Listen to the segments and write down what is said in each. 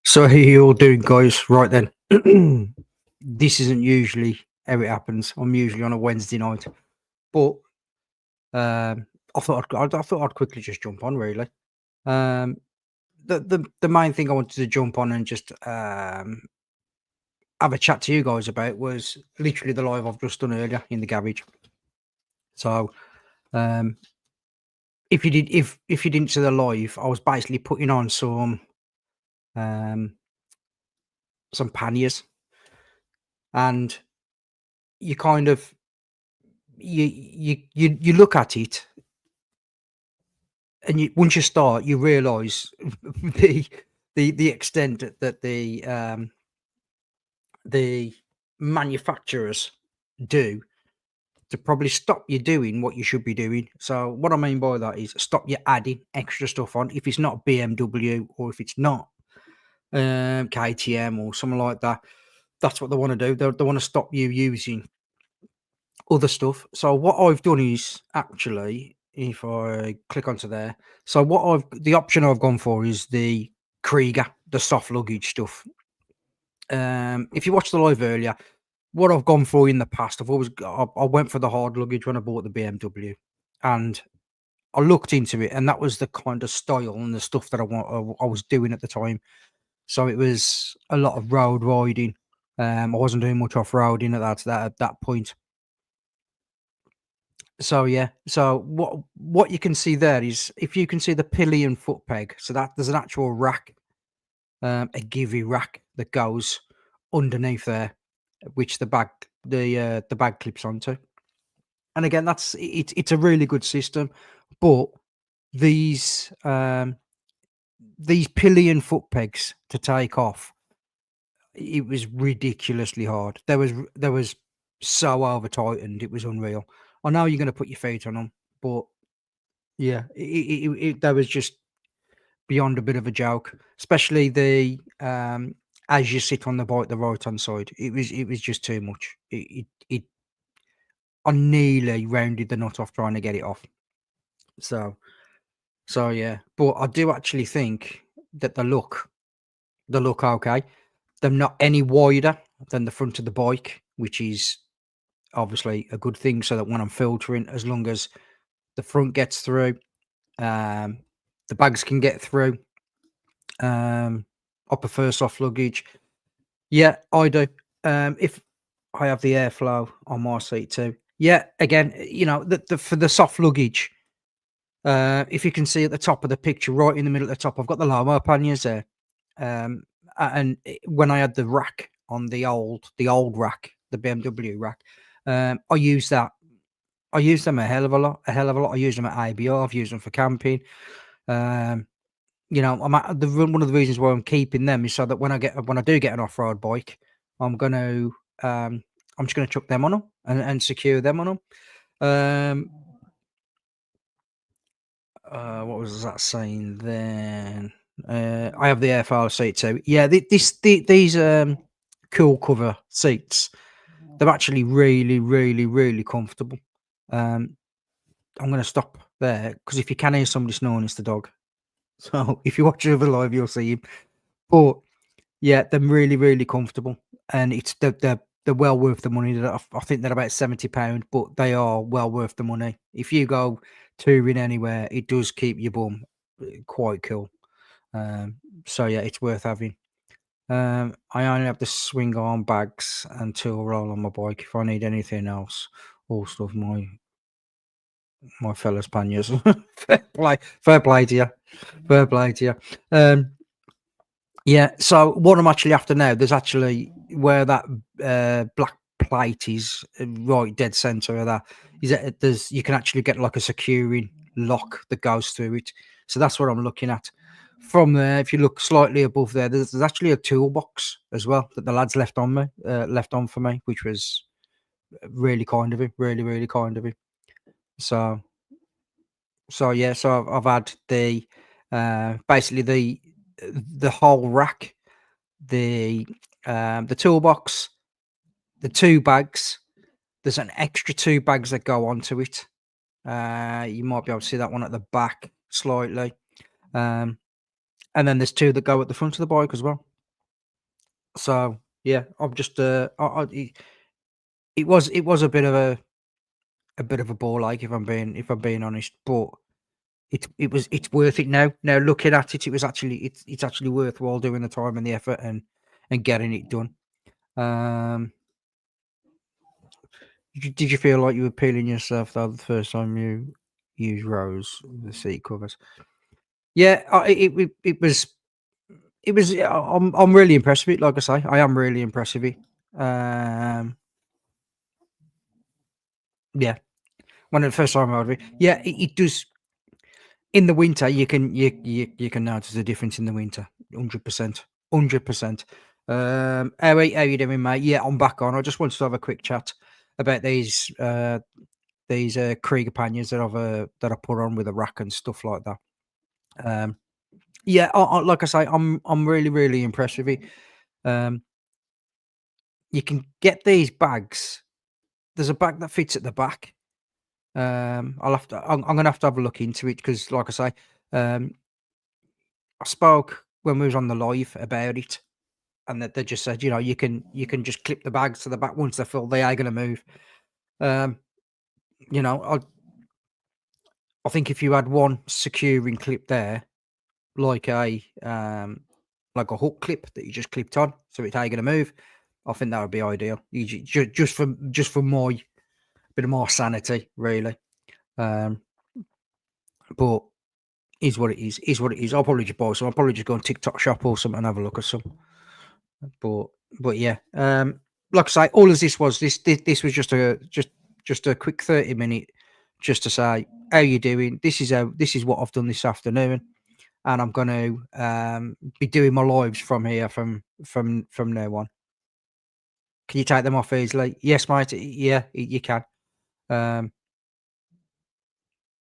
So how you all doing, guys? Right then, this isn't usually how it happens. I'm usually on a Wednesday night, but I thought I'd quickly just jump on. Really, um, the main thing I wanted to jump on and just have a chat to you guys about was literally the live I've just done earlier in the garage. So um, if you didn't see the live, I was basically putting on um, some panniers, and you kind of you look at it, and once you start, you realise the the extent that the manufacturers do to probably stop you doing what you should be doing. So what I mean by that is stop you adding extra stuff on. If it's not BMW or if it's not KTM or something like that, that's what they want to do. They want to stop you using other stuff. So what I've done is actually, if I click onto there, so the option I've gone for is the Krieger, the soft luggage stuff. If you watched the live earlier, what I've gone for in the past, I went for the hard luggage when I bought the BMW, and I looked into it, and that was the kind of style and the stuff that I was doing at the time. So it was a lot of road riding. I wasn't doing much off roading at that point. So yeah, so what you can see there is, if you can see the pillion foot peg, so that there's an actual rack, a givey rack that goes underneath there, which the bag clips onto. And again, it's a really good system, but these these pillion foot pegs to take off, it was ridiculously hard. There was so over tightened, it was unreal. I know you're going to put your feet on them, but yeah, that was just beyond a bit of a joke, especially as you sit on the bike, the right hand side. It was just too much. I nearly rounded the nut off trying to get it off. So yeah, but I do actually think that they look okay. They're not any wider than the front of the bike, which is obviously a good thing. So that when I'm filtering, as long as the front gets through, um, the bags can get through. I prefer soft luggage. Yeah, I do. If I have the airflow on my seat too. Yeah, again, for the soft luggage, if you can see at the top of the picture, right in the middle at the top, I've got the Lomo panniers there. Um, when I had the rack on the old rack, the BMW rack, I use that. I use them a hell of a lot. I use them at IBR. I've used them for camping. Um, one of the reasons why I'm keeping them is so that when I do get an off road bike, I'm gonna I'm just gonna chuck them on them and secure them on them. What was that saying then? I have the airflow seat too. Yeah, these cool cover seats, they're actually really, really, really comfortable. I'm gonna stop there because if you can hear somebody snoring, it's the dog. So if you watch over live, you'll see him. But yeah, they're really, really comfortable, and they're well worth the money. I think they're about £70, but they are well worth the money. If you go touring anywhere, it does keep your bum quite cool. So yeah, it's worth having. I only have the swing arm bags and tool roll on my bike. If I need anything else, all stuff my fellas panniers. Fair play to you, fair play to you. Yeah, so what I'm actually after now, there's actually where that black plate is, right dead center of that, is that you can actually get like a securing lock that goes through it. So that's what I'm looking at. From there, if you look slightly above there, there's actually a toolbox as well that the lads left on for me, which was really kind of him, really, really kind of him. So yeah, so I've had basically the whole rack, the toolbox, the 2 bags. There's an extra 2 bags that go onto it. You might be able to see that one at the back slightly. And then there's 2 that go at the front of the bike as well. So yeah, I'm just it was a bit of a ball ache, if I'm being honest, but it's worth it now. Now looking at it, it's actually worthwhile doing the time and the effort and getting it done. Um, did you feel like you were peeling yourself though the first time you used Rose, the seat covers? Yeah, it was. I'm really impressed with it. Like I say, I am really impressed with it. Um, yeah, when the first time I had it, yeah, it does. In the winter, you can notice the difference in the winter, 100%, 100%. How you doing, mate? Yeah, I'm back on. I just wanted to have a quick chat about these Krieger panniers that I put on with a rack and stuff like that. Um, yeah, like I say, I'm really really impressed with it. Um, you can get these bags. There's a bag that fits at the back. I'm gonna have to have a look into it because, like I say, um, I spoke when we was on the live about it, and that they just said, you can just clip the bags to the back once they're full. They are gonna move. Um, you know, I think if you had one securing clip there, like a hook clip that you just clipped on, so it ain't gonna move. I think that would be ideal. Just for my bit of more sanity, really. Um, but is what it is. Is what it is. I'll probably just buy some. I'll probably just go on TikTok shop or something and have a look at some. But but yeah, like I say, all of this was just a quick 30 minute, just to say how you doing. This is what I've done this afternoon, and I'm going to be doing my lives from here from now on. Can you take them off easily? Yes, mate. Yeah, you can. Um,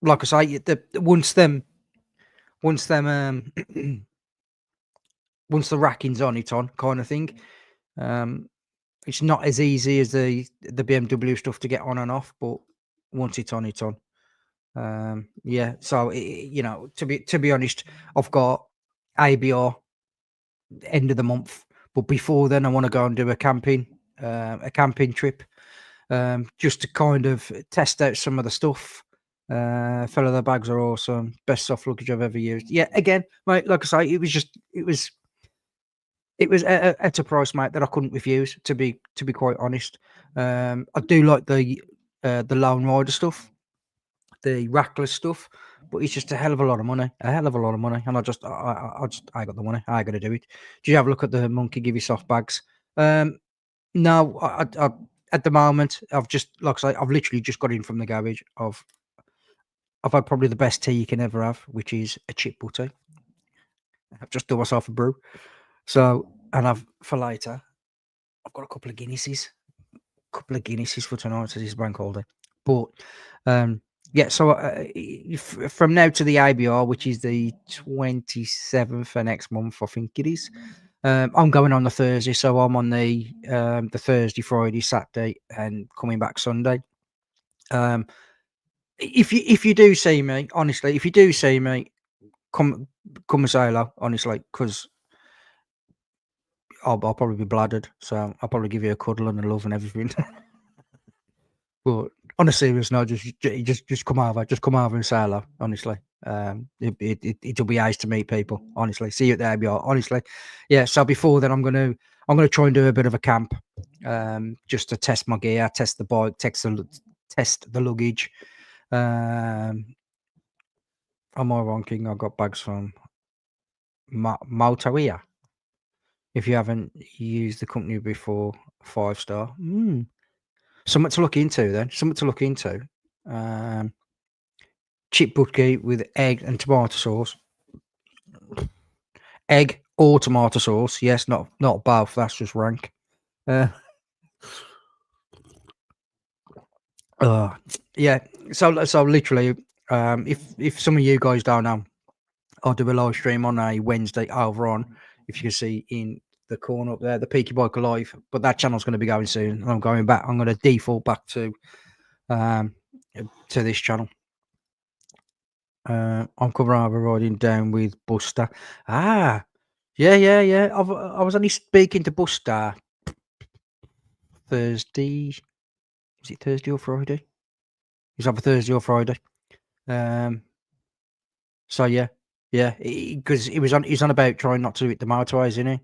like I say, once them once the racking's on, it's on kind of thing. Um, it's not as easy as the BMW stuff to get on and off, but once it's on, it's on. Yeah. So to be honest, I've got ABR end of the month, but before then, I want to go and do a camping trip, just to kind of test out some of the stuff. Fella, the bags are awesome. Best soft luggage I've ever used. Yeah, again, mate. Like I say, it was at a price, mate, that I couldn't refuse. To be quite honest, I do like the Lone Rider stuff, the rackless stuff, but it's just a hell of a lot of money, and I got the money. I got to do it. Do you have a look at the Monkey Give You Soft bags? No, at the moment, I've just like I say, I've literally just got in from the garage. I've had probably the best tea you can ever have, which is a chip butty. I've just done myself a brew. So, and I've for later, I've got a couple of Guinnesses for tonight, as it's bank holiday. But yeah, so from now to the IBR, which is the 27th for next month, I think it is. I'm going on the Thursday, so I'm on the Thursday, Friday, Saturday, and coming back Sunday. Um, if you do see me, honestly, if you do see me, come come and say hello, honestly, because I'll probably be bladdered, so I'll probably give you a cuddle and a love and everything. But on a serious note, just come over and say hello. Honestly, it'll be nice to meet people. Honestly, see you at the ABR. Honestly, yeah. So before then, I'm gonna try and do a bit of a camp, just to test my gear, test the bike, test the luggage. Um, on my ranking, I got bags from Motorbike. If you haven't used the company before, 5 star. Something to look into then. Something to look into. Um, Chip butty with egg and tomato sauce. Egg or tomato sauce. Yes, not both. That's just rank. Uh, uh yeah. So literally, if some of you guys don't know, I'll do a live stream on a Wednesday over on. If you can see in the corner up there, the Peaky Bike Alive. But that channel's going to be going soon. I'm going back. I'm going to default back um to this channel. I'm coming over riding down with Buster. Ah, Yeah, yeah, yeah. I was only speaking to Buster Thursday. Was it Thursday or Friday? It was either Thursday or Friday. Um, so yeah, yeah, because he's on about trying not to hit the motorways, isn't he?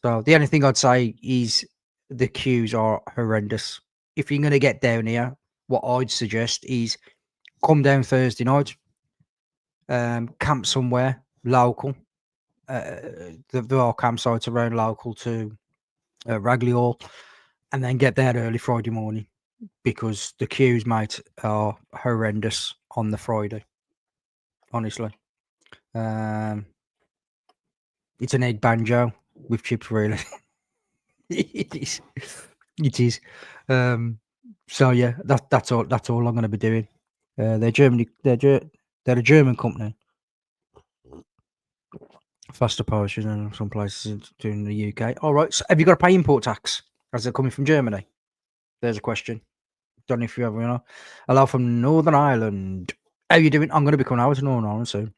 So the only thing I'd say is the queues are horrendous. If you're gonna get down here, what I'd suggest is come down Thursday night, camp somewhere local. There are campsites around local to Ragley Hall, and then get there early Friday morning because the queues, mate, are horrendous on the Friday. Honestly, um, it's an egg banjo with chips, really. It is. It is. Um, so yeah, that's all. That's all I'm going to be doing. They're Germany. They're a German company. Faster Polish in some places in the UK. All right. So have you got to pay import tax as they're coming from Germany? There's a question. Don't know if you ever know. Hello from Northern Ireland. How you doing? I'm going to be coming over to Northern Ireland soon.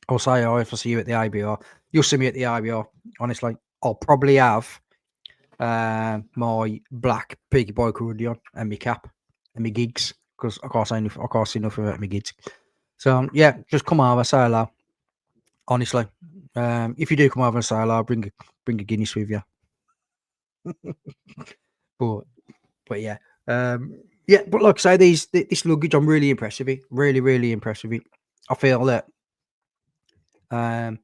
I'll say hi if I see you at the IBR. You'll see me at the IBR. Honestly, I'll probably have my black piggy bike hoodie on and my cap and my gigs because I can't see nothing about my gigs. So yeah, just come over, say hello. Honestly, if you do come over and say hello, bring a Guinness with you. but but yeah, yeah. But like I say, this luggage, I'm really impressed with it. Really, really impressed with it. I feel that um,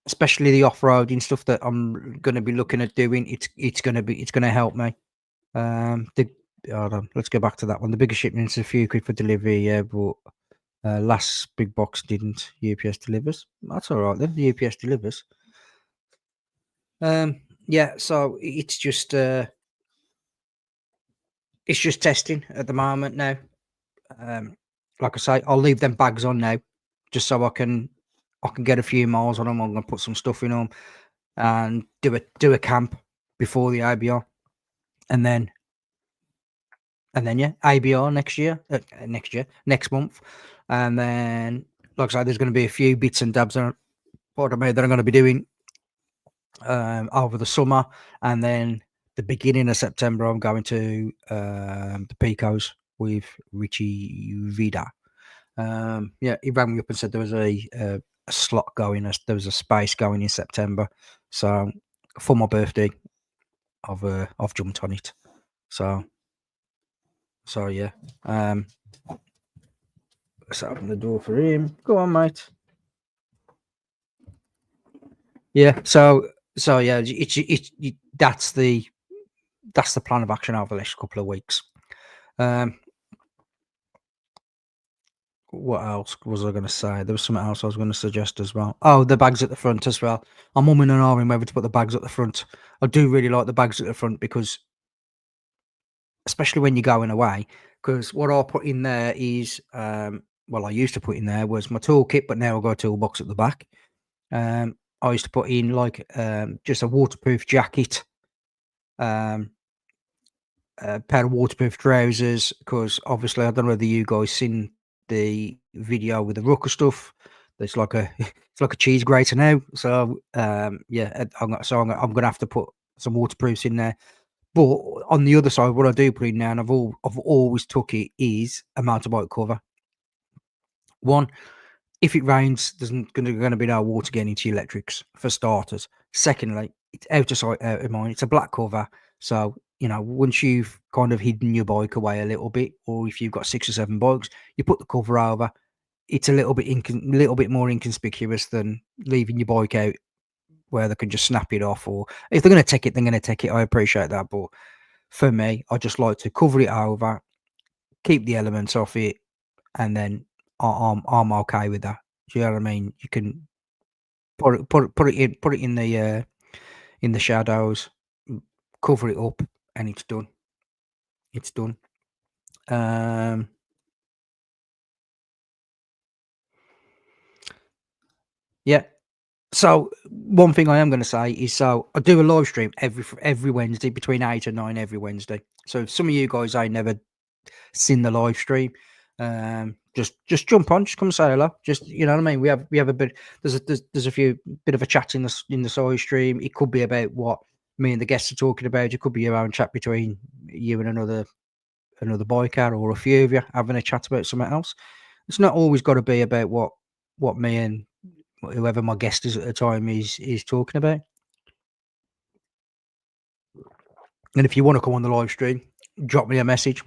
especially the off-roading stuff that I'm going to be looking at doing, it's going to help me. The Hold on, let's go back to that one. The bigger shipment's a few quid for delivery, yeah, but last big box didn't. UPS delivers. That's all right then. The UPS delivers. Yeah. So it's just testing at the moment now. Like I say, I'll leave them bags on now, just so I can get a few miles on them. I'm gonna put some stuff in them and do a camp before the IBR, and then yeah, IBR next month, and then like I say, there's going to be a few bits and dabs on what I made that I'm going to be doing over the summer, and then the beginning of September I'm going to the Picos with Richie Vida. Yeah, he rang me up and said there was a slot going, there was a space going in September, so for my birthday, I've jumped on it. So yeah, let's open the door for him. Go on, mate. Yeah. So yeah, that's the plan of action over the next couple of weeks. What else was I going to say? There was something else I was going to suggest as well. Oh, the bags at the front as well. I'm umming and ahhing whether to put the bags at the front. I do really like the bags at the front because, especially when you're going away, because what I put in there is, well, I used to put in there was my toolkit, but now I've got a toolbox at the back. I used to put in like just a waterproof jacket, um, a pair of waterproof trousers, because obviously I don't know whether you guys seen the video with the rucker stuff. It's like a it's like a cheese grater now. So yeah, I'm gonna have to put some waterproofs in there. But on the other side, what I do put in now, and I've always took it, is a motorbike cover. One, if it rains, there's gonna be no water getting into your electrics, for starters. Secondly, it's out of sight, out of mind. It's a black cover, so, once you've kind of hidden your bike away a little bit, or if you've got 6 or 7 bikes, you put the cover over. It's a little bit more inconspicuous than leaving your bike out where they can just snap it off, or if they're gonna take it, they're gonna take it. I appreciate that, but for me, I just like to cover it over, keep the elements off it, and then I'm okay with that. Do you know what I mean? You can put it in the shadows, cover it up, and it's done. It's done. Um, yeah. So one thing I am going to say is, so I do a live stream every Wednesday between 8 and 9 every Wednesday. So if some of you guys ain't never seen the live stream, just jump on, just come say hello. Just, you know what I mean? We have a bit. There's a few bit of a chat in the side stream. It could be about what me and the guests are talking about. It could be your own chat between you and another biker, or a few of you having a chat about something else. It's not always got to be about what me and whoever my guest is at the time is talking about. And if you want to come on the live stream, drop me a message.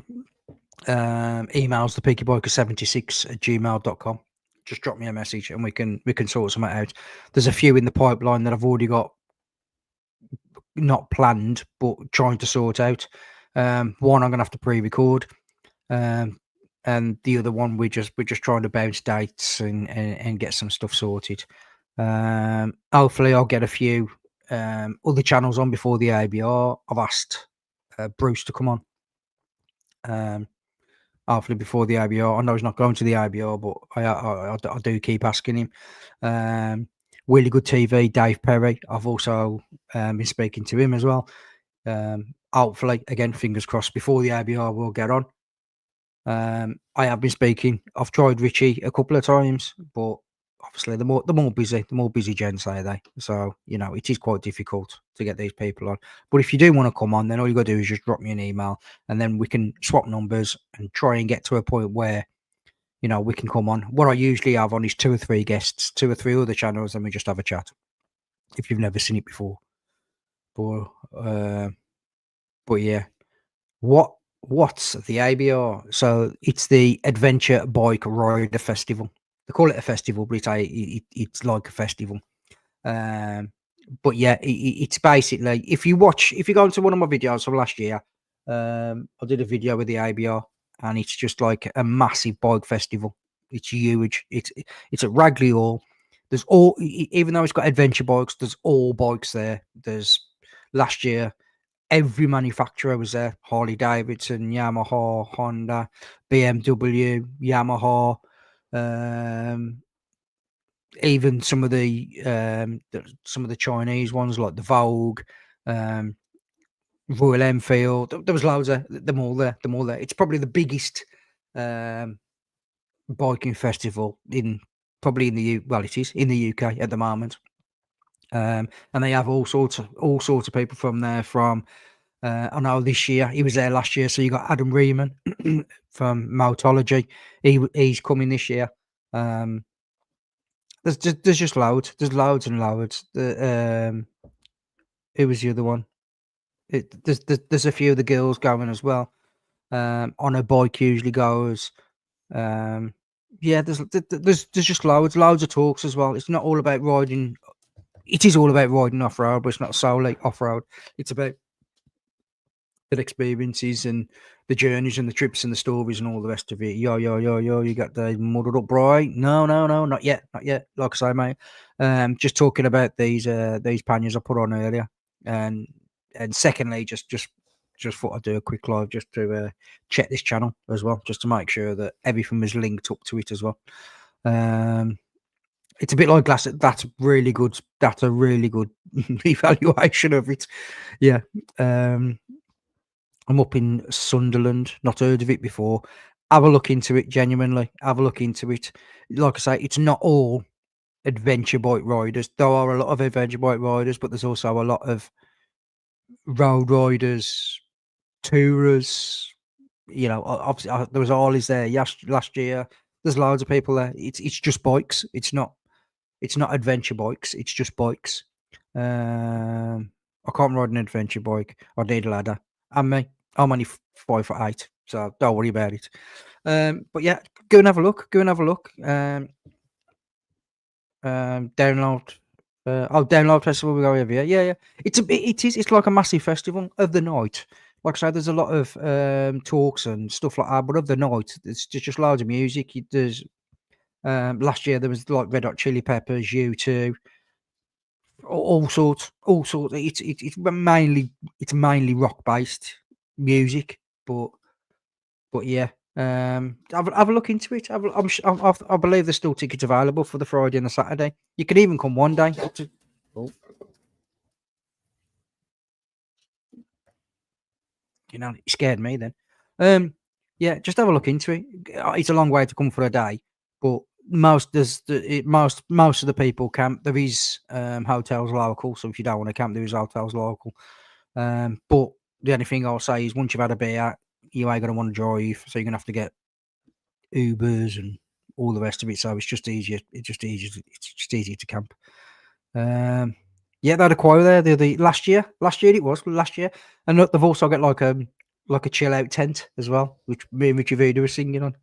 Emails thepeakybiker76@gmail.com. Just drop me a message and we can sort something out. There's a few in the pipeline that I've already got, not planned, but trying to sort out. One I'm gonna have to pre-record, and the other one we're just trying to bounce dates and get some stuff sorted. Hopefully I'll get a few other channels on before the ABR. I've asked Bruce to come on. Hopefully before the IBR. I know he's not going to the IBR, but I do keep asking him. Really Good TV, Dave Perry. I've also been speaking to him as well. Hopefully, again, fingers crossed, before the IBR we'll get on. I have been speaking. I've tried Richie a couple of times, but obviously the more busy gents, say they. So, you know, it is quite difficult to get these people on. But if you do want to come on, then all you got to do is just drop me an email, and then we can swap numbers and try and get to a point where, you know, we can come on. What I usually have on is 2 or 3 guests, 2 or 3 other channels, and we just have a chat. If you've never seen it before, but yeah, what's the ABR? So it's the Adventure Bike Rider Festival. They call it a festival, but it's like a festival. But yeah, it's basically, if you go into one of my videos from last year, I did a video with the ABR, and it's just like a massive bike festival. It's huge. It's at Ragley Hall. There's even though it's got adventure bikes, there's all bikes there. There's last year, every manufacturer was there: Harley Davidson, Yamaha, Honda, BMW, Yamaha, even some of the Chinese ones like the Vogue, Royal Enfield. There was loads of them all there. It's probably the biggest biking festival in it is in the UK at the moment. And they have all sorts of people from there. From I know this year he was there last year, so you got Adam Riemann from Motorbike. He's coming this year. There's just loads. There's loads and loads. Who was the other one? There's a few of the girls going as well. On a bike usually goes. Yeah, there's just loads of talks as well. It's not all about riding. It is all about riding off road, but it's not solely off road. It's about the experiences and the journeys and the trips and the stories and all the rest of it. Yo, you got the muddled up bright? No, not yet. Like I say, mate. Just talking about these panniers I put on earlier, and secondly, just thought I'd do a quick live just to check this channel as well, just to make sure that everything was linked up to it as well. It's a bit like glass. That's really good. That's a really good evaluation of it. Yeah. I'm up in Sunderland. Not heard of it before. Have a look into it. Genuinely, have a look into it. Like I say, it's not all adventure bike riders. There are a lot of adventure bike riders, but there's also a lot of road riders, tourers. You know, obviously, there was Harleys there last year. There's loads of people there. It's just bikes. It's not adventure bikes. It's just bikes. I can't ride an adventure bike. I need a ladder. And me, I'm only 5'8", so don't worry about it. But yeah, go and have a look. Download. Download festival. We go over here. Yeah. It's like a massive festival of the night. Like I said, there's a lot of talks and stuff like that, but of the night, it's just loads of music. There's last year there was like Red Hot Chili Peppers, U2, all sorts. It's mainly rock based music, but yeah. Have a look into it. I believe there's still tickets available for the Friday and the Saturday. You can even come one day. You know, it scared me then. Yeah, just have a look into it. It's a long way to come for a day, but most of the people camp. There is hotels local, so if you don't want to camp, there is hotels local. But the only thing I'll say is once you've had a beer, you ain't gonna want to drive, so you're gonna have to get Ubers and all the rest of it. So it's just easier. It's just easier to camp. Um, yeah, they had a choir there the last year. Last year, and look, they've also got like a chill out tent as well, which me and Richie Vida were singing on.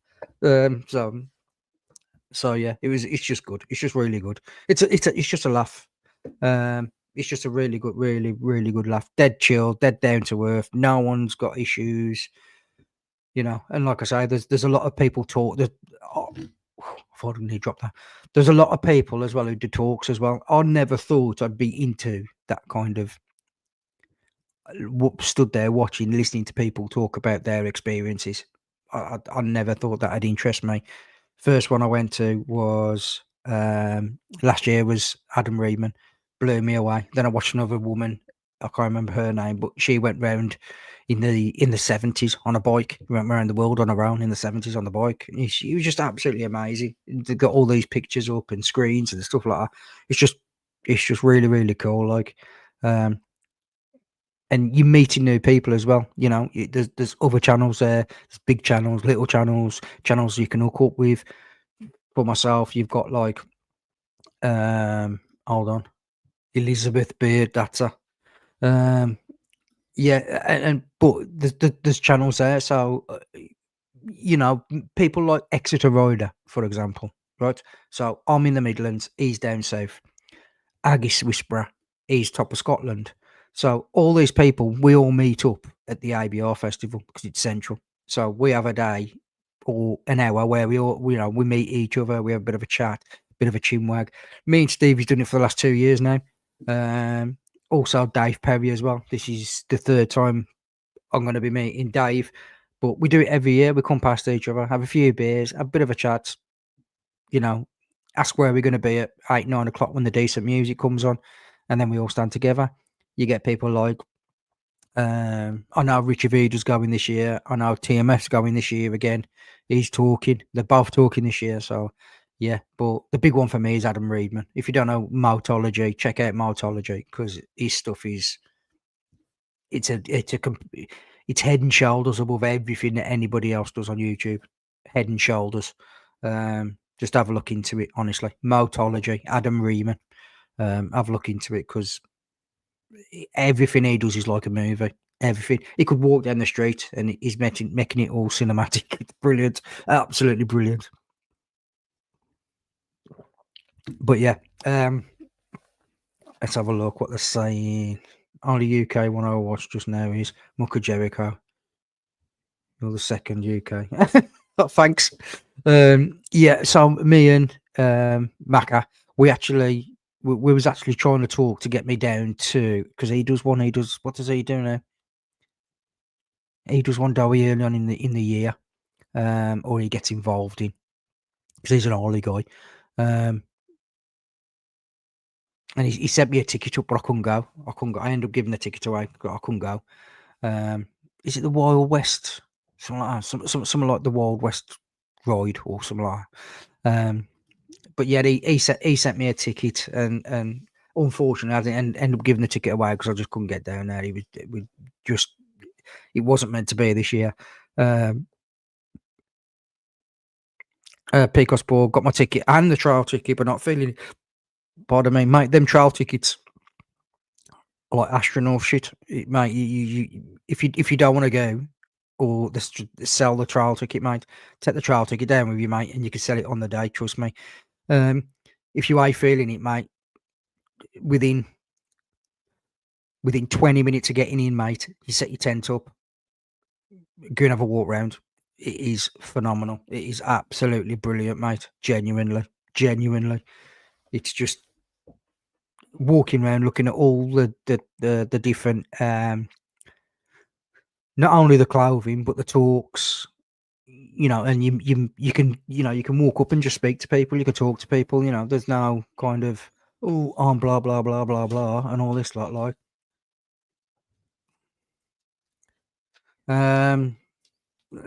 So yeah, it's just good. It's just really good. It's just a laugh. It's just a really good, really good laugh. Dead chill, dead down to earth. No one's got issues, you know. And like I say, there's a lot of people talk. Oh, I thought I nearly dropped that. There's a lot of people as well who do talks as well. I never thought I'd be into that kind of stood there watching, listening to people talk about their experiences. I never thought that would interest me. First one I went to was last year was Adam Reedman, blew me away. Then I watched another woman, I can't remember her name, but she went round in the 70s on a bike, went around the world on her own in the 70s on the bike. And she was just absolutely amazing. They got all these pictures up and screens and stuff like that. It's just really, really cool. Like, and you're meeting new people as well. You know, there's other channels there. There's big channels, little channels, channels you can hook up with. For myself, you've got like, hold on, Elizabeth Beard. That's her. Yeah, and but there's channels there. So you know, people like Exeter Rider, for example, right? So I'm in the Midlands. He's down south. Haggis Whisperer, he's top of Scotland. So all these people, we all meet up at the ABR festival because it's central. So we have a day or an hour where we all, you know, we meet each other, we have a bit of a chat, bit of a chinwag. Me and Stevie's done it for the last 2 years now. Also Dave Perry as well. This is the third time I'm going to be meeting Dave, but we do it every year. We come past each other, have a few beers, have a bit of a chat, you know, ask where we're going to be at 8, 9 o'clock when the decent music comes on, and then we all stand together. You get people like, I know Richie Vida's going this year. I know TMF's going this year again. He's talking. They're both talking this year. So, yeah. But the big one for me is Adam Reedman. If you don't know Motology, check out Motology because his stuff is it's head and shoulders above everything that anybody else does on YouTube. Head and shoulders. Just have a look into it, honestly. Motology, Adam Reedman. Have a look into it because everything he does is like a movie. Everything. He could walk down the street and he's making it all cinematic. It's brilliant. Absolutely brilliant. But yeah, let's have a look what they're saying. Only UK one I watched just now is Mucka Jericho. You're the second UK. Oh, thanks. Yeah, so me and Macca, we was actually trying to talk to get me down to because he does what does he do now? He does one doughy early on in the year, or he gets involved in because he's an Harley guy. And he sent me a ticket up, but I couldn't go. I ended up giving the ticket away, but I couldn't go. Is it the Wild West? Something like that. Something like the Wild West ride or something like that. But yeah, he sent me a ticket, and unfortunately, I didn't end up giving the ticket away because I just couldn't get down there. It wasn't meant to be this year. Pecos Ball got my ticket and the trial ticket, but not feeling it. Pardon me, mate. Them trial tickets are like astronaut shit, mate. If you don't want to go, or sell the trial ticket, mate. Take the trial ticket down with you, mate, and you can sell it on the day. Trust me. If you ain't feeling it, mate, within 20 minutes of getting in, mate, you set your tent up, go and have a walk round. It is phenomenal. It is absolutely brilliant, mate. Genuinely. It's just walking around looking at all the different not only the clothing but the talks, you know, and you can, you know, you can walk up and just speak to people, you can talk to people, you know, there's no kind of, oh, I'm blah blah blah blah blah and all this like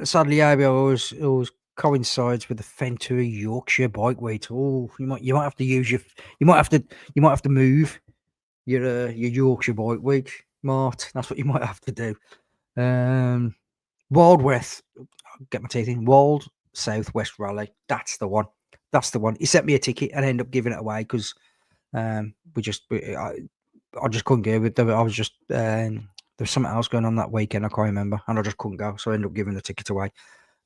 sadly, ABO always coincides with the Fentura Yorkshire Bike Week. Oh, you might have to use your you might have to you might have to move your Yorkshire Bike Week, Mart. That's what you might have to do. Wild West, get my teeth in. Wild Southwest Rally. That's the one. That's the one. He sent me a ticket and I ended up giving it away because I just couldn't go with it. I was just there's something else going on that weekend. I can't remember, and I just couldn't go, so I ended up giving the ticket away.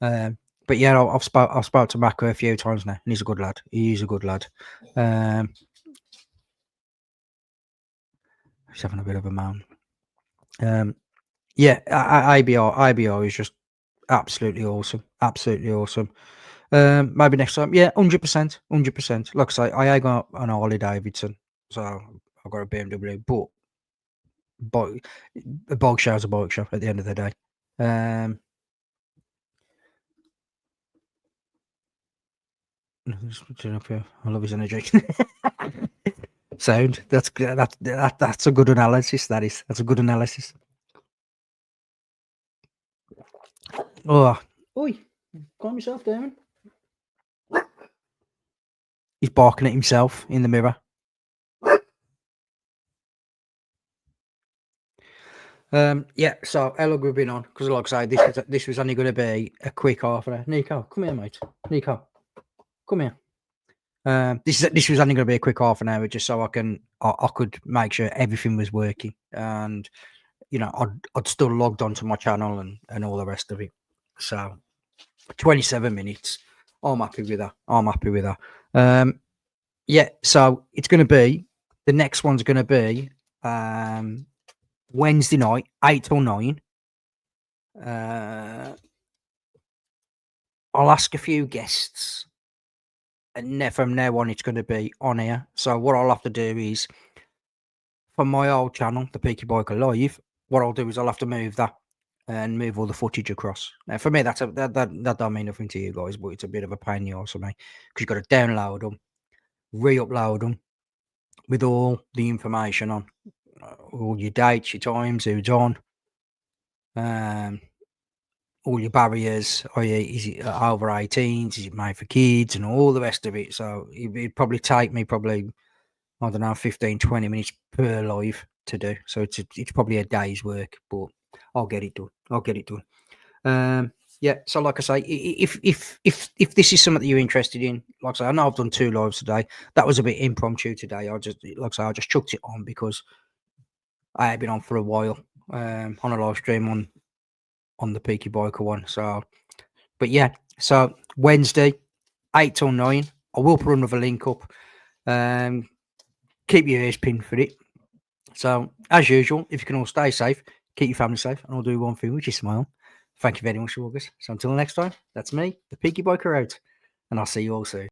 But yeah, I've spoke to Mako a few times now, and he's a good lad. He's a good lad. He's having a bit of a moan. Yeah, IBR is just absolutely awesome. Absolutely awesome. Maybe next time. Yeah, 100%. 100%. Like I say, I ain't got an Harley Davidson, so I've got a BMW, but a bike show is a bike show at the end of the day. I love his energy. Sound. That's a good analysis. That's a good analysis. Oh, oi! Calm yourself down. He's barking at himself in the mirror. Yeah. So how long have we been on? Because like I say, this was only going to be a quick half an hour. Nico, come here, mate. Nico, come here. This was only going to be a quick half an hour, just so I could make sure everything was working, and I'd still logged onto my channel and all the rest of it. So 27 minutes. I'm happy with that. I'm happy with that. Yeah. So it's going to be the next one's going to be Wednesday night, 8 till 9. I'll ask a few guests. And from now on, it's going to be on here. So what I'll have to do is, from my old channel, the Peaky Biker Live, what I'll do is I'll have to move that and move all the footage across. Now, for me, that don't mean nothing to you guys, but it's a bit of a pain in the arse for me because you've got to download them, re-upload them with all the information on, all your dates, your times, who's on, all your barriers. Is it over 18s? Is it made for kids and all the rest of it? So it'd probably take me I don't know, 15, 20 minutes per live to do. So it's probably a day's work, but I'll get it done. Yeah. So like I say, if this is something that you're interested in, like I say, I know I've done 2 lives today. That was a bit impromptu today. I just chucked it on because I had been on for a while on a live stream on the Peaky Biker one. So, but yeah. So Wednesday, 8 till 9. I will put another link up. Keep your ears pinned for it. So, as usual, if you can all stay safe, keep your family safe, and I'll do one thing, which is smile. Thank you very much, August. So until next time, that's me, the Peaky Biker out, and I'll see you all soon.